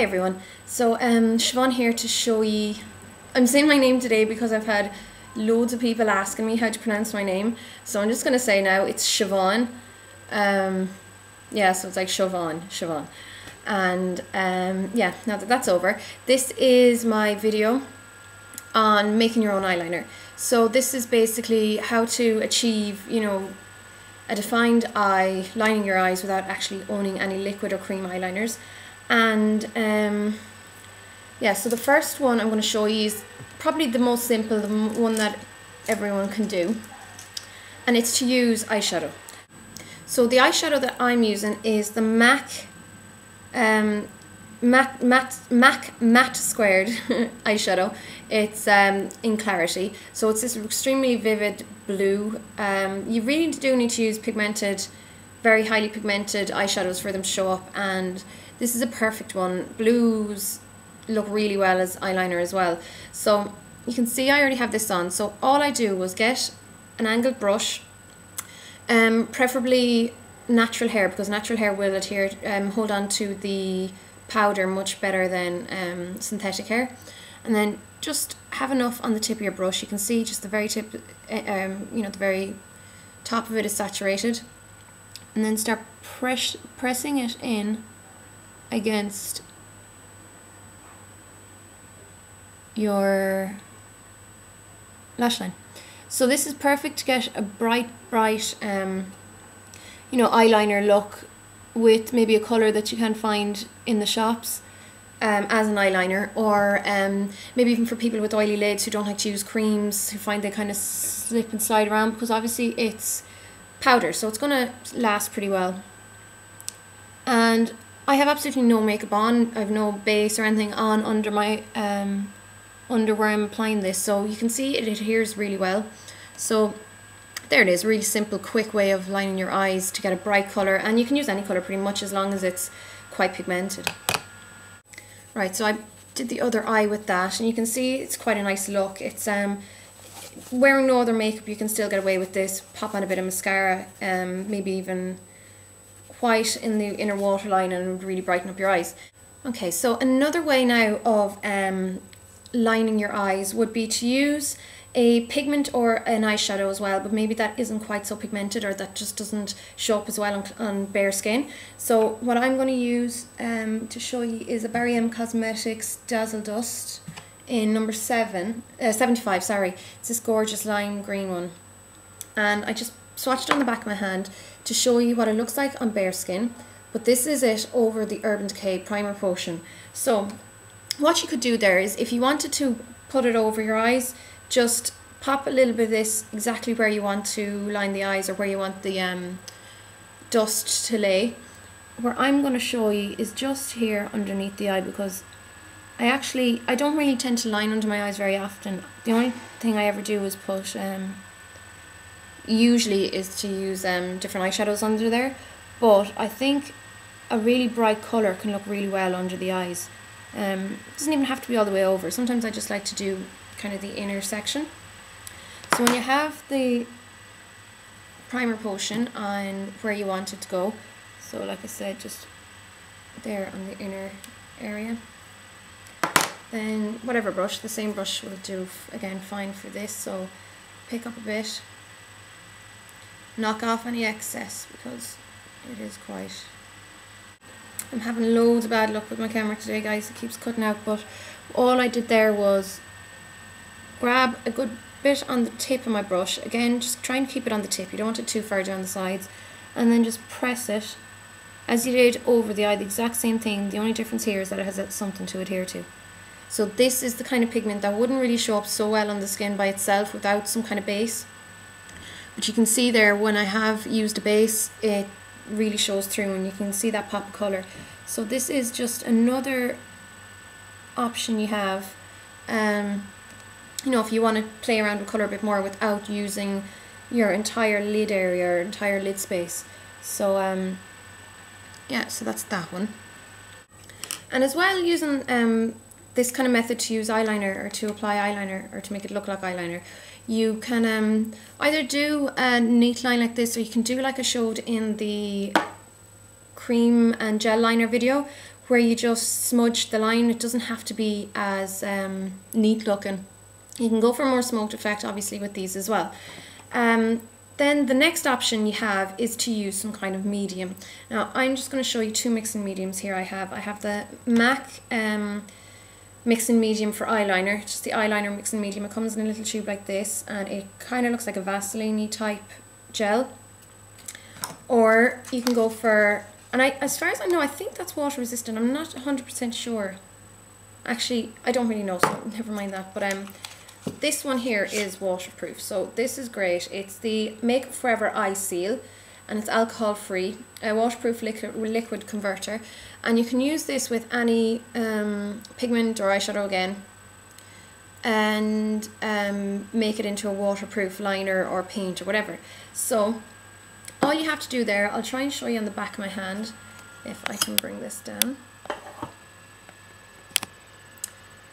everyone, so Siobhán here to show you. I'm saying my name today because I've had loads of people asking me how to pronounce my name, so I'm just going to say now it's Siobhán. Yeah, so it's like Siobhán. And yeah, now that that's over, this is my video on making your own eyeliner. So this is basically how to achieve, you know, a defined eye, lining your eyes without actually owning any liquid or cream eyeliners. And yeah, so the first one I'm going to show you is probably the most simple, the one that everyone can do, and it's to use eyeshadow. So the eyeshadow that I'm using is the MAC Matte Squared eyeshadow. It's in Clarity, so it's this extremely vivid blue. You really do need to use pigmented, very highly pigmented eyeshadows for them to show up, and this is a perfect one. Blues look really well as eyeliner as well. So you can see I already have this on, so all I do was get an angled brush, preferably natural hair, because natural hair will adhere, hold on to the powder much better than synthetic hair. And then just have enough on the tip of your brush. You can see just the very tip, you know, the very top of it is saturated, and then start pressing it in against your lash line. So this is perfect to get a bright you know, eyeliner look with maybe a colour that you can find in the shops as an eyeliner, or maybe even for people with oily lids who don't like to use creams, who find they kind of slip and slide around, because obviously it's powder, so it's going to last pretty well. And I have absolutely no makeup on. I have no base or anything on under my under where I'm applying this, so you can see it adheres really well. So there it is, really simple, quick way of lining your eyes to get a bright colour, and you can use any colour pretty much as long as it's quite pigmented. Right, so I did the other eye with that, and you can see it's quite a nice look. It's wearing no other makeup, you can still get away with this. Pop on a bit of mascara, maybe even white in the inner waterline, and it would really brighten up your eyes. Okay, so another way now of lining your eyes would be to use a pigment or an eyeshadow as well, but maybe that isn't quite so pigmented, or that just doesn't show up as well on bare skin. So what I'm going to use to show you is a Barry M Cosmetics Dazzle Dust in number 75, sorry. It's this gorgeous lime green one, and I just swatched it on the back of my hand to show you what it looks like on bare skin, but this is it over the Urban Decay Primer Potion. So what you could do there is, if you wanted to put it over your eyes, just pop a little bit of this exactly where you want to line the eyes, or where you want the dust to lay. Where I'm going to show you is just here underneath the eye, because I don't really tend to line under my eyes very often. The only thing I ever do is put usually is to use different eyeshadows under there, but I think a really bright colour can look really well under the eyes. It doesn't even have to be all the way over. Sometimes I just like to do kind of the inner section. So when you have the primer potion on where you want it to go, so like I said, just there on the inner area, then whatever brush, the same brush will do again fine for this. So pick up a bit, knock off any excess, because it is quite... I'm having loads of bad luck with my camera today, guys. It keeps cutting out, but all I did there was grab a good bit on the tip of my brush. Again, just try and keep it on the tip. You don't want it too far down the sides. And then just press it as you did over the eye. The exact same thing. The only difference here is that it has something to adhere to. So this is the kind of pigment that wouldn't really show up so well on the skin by itself without some kind of base. But you can see there, when I have used a base, it really shows through, and you can see that pop of colour. So this is just another option you have, you know, if you want to play around with colour a bit more without using your entire lid area or entire lid space. So yeah, so that's that one. And as well, using this kind of method to use eyeliner, or to apply eyeliner, or to make it look like eyeliner, you can either do a neat line like this, or you can do like I showed in the cream and gel liner video, where you just smudge the line. It doesn't have to be as neat looking. You can go for a more smoked effect obviously with these as well. Then the next option you have is to use some kind of medium. Now I'm just going to show you two mixing mediums here. I have the MAC mixing medium for eyeliner, just the eyeliner mixing medium. It comes in a little tube like this, and it kind of looks like a Vaseline-y type gel. Or you can go for, and as far as I know, I think that's water resistant. I'm not 100% sure. Actually, I don't really know, so never mind that. But this one here is waterproof, so this is great. It's the MakeupForever Eye Seal, and it's alcohol free, a waterproof liquid converter, and you can use this with any pigment or eyeshadow again, and make it into a waterproof liner or paint or whatever. So all you have to do there, I'll try and show you on the back of my hand if I can bring this down.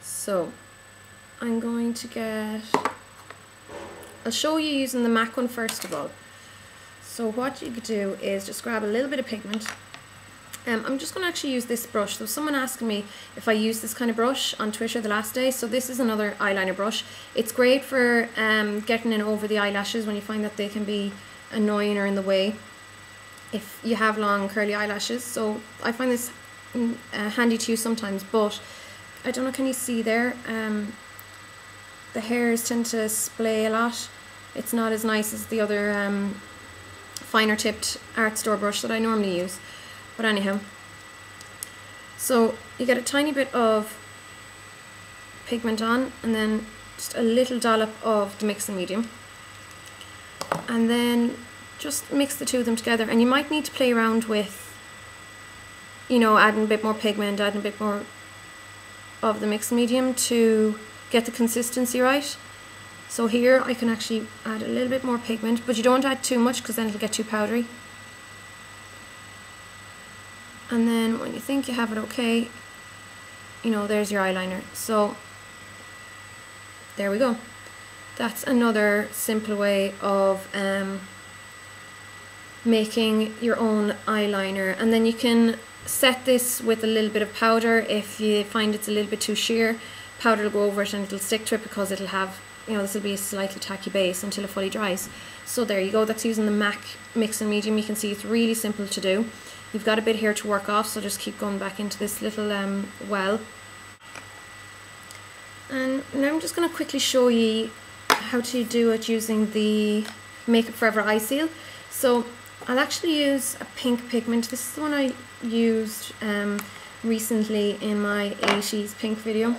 So I'm going to get, I'll show you using the MAC one first of all. So what you could do is just grab a little bit of pigment. I'm just going to actually use this brush. There was someone asking me if I use this kind of brush on Twitter the last day. So this is another eyeliner brush. It's great for getting in over the eyelashes when you find that they can be annoying or in the way if you have long curly eyelashes. So I find this handy to use sometimes, but I don't know, can you see there? The hairs tend to splay a lot. It's not as nice as the other finer tipped art store brush that I normally use. But anyhow, so you get a tiny bit of pigment on, and then just a little dollop of the mixing medium, and then just mix the two of them together. And you might need to play around with, you know, adding a bit more pigment, adding a bit more of the mixing medium to get the consistency right. So here I can actually add a little bit more pigment, but you don't add too much because then it'll get too powdery. And then when you think you have it okay, you know, there's your eyeliner. So there we go. That's another simple way of making your own eyeliner. And then you can set this with a little bit of powder. If you find it's a little bit too sheer, powder will go over it and it'll stick to it, because it'll have, you know, this will be a slightly tacky base until it fully dries. So there you go, that's using the MAC mixing medium. You can see it's really simple to do. You've got a bit here to work off, so just keep going back into this little well. And now I'm just going to quickly show you how to do it using the MakeupForever Eye Seal. So I'll actually use a pink pigment. This is the one I used recently in my 80s pink video.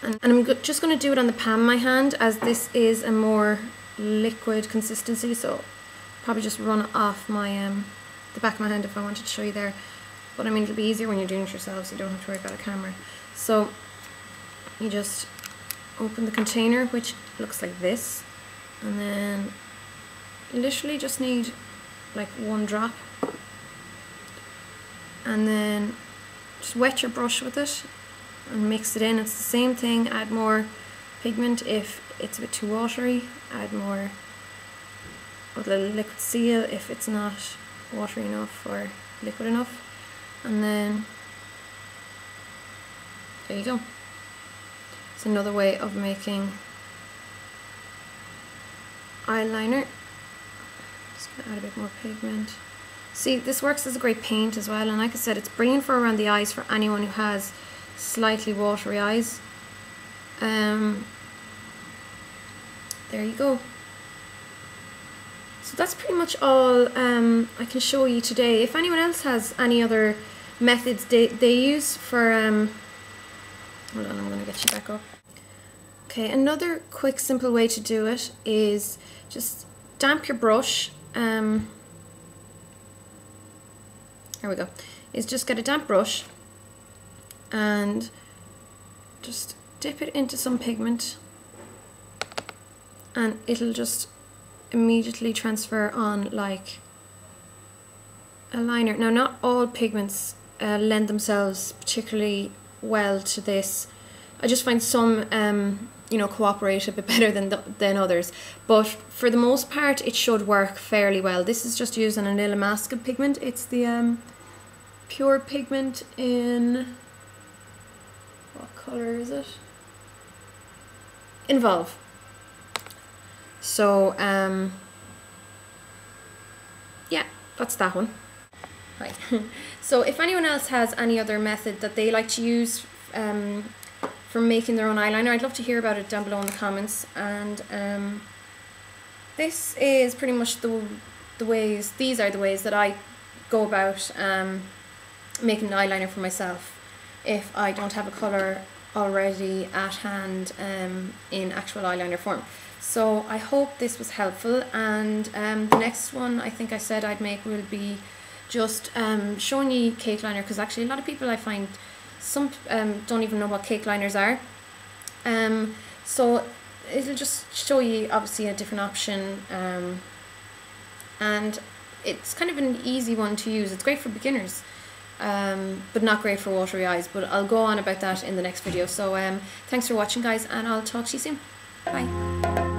And I'm just going to do it on the palm of my hand, as this is a more liquid consistency, so probably just run it off my the back of my hand if I wanted to show you there. But I mean, it'll be easier when you're doing it yourself, so you don't have to worry about a camera. So you just open the container, which looks like this, and then you literally just need like one drop, and then just wet your brush with it and mix it in. It's the same thing, add more pigment if it's a bit too watery, add more of the liquid seal if it's not watery enough or liquid enough, and then there you go. It's another way of making eyeliner. Just gonna add a bit more pigment. See, this works as a great paint as well, and like I said, it's brilliant for around the eyes for anyone who has slightly watery eyes. There you go. So that's pretty much all I can show you today. If anyone else has any other methods they use for hold on, I'm going to get you back up. Okay, another quick simple way to do it is just damp your brush. Here we go. Is just get a damp brush and just dip it into some pigment, and it'll just immediately transfer on like a liner. Now, not all pigments lend themselves particularly well to this. I just find some you know, cooperate a bit better than others, but for the most part it should work fairly well. This is just using a little mask of pigment. It's the pure pigment in, what colour is it? Involve. So yeah, that's that one. Right. So if anyone else has any other method that they like to use for making their own eyeliner, I'd love to hear about it down below in the comments. And this is pretty much these are the ways that I go about making an eyeliner for myself if I don't have a colour already at hand in actual eyeliner form. So I hope this was helpful, and the next one I think I said I'd make will be just showing you cake liner, because actually a lot of people, I find, some don't even know what cake liners are. So it'll just show you obviously a different option, and it's kind of an easy one to use. It's great for beginners, but not great for watery eyes, but I'll go on about that in the next video. So thanks for watching, guys, and I'll talk to you soon. Bye.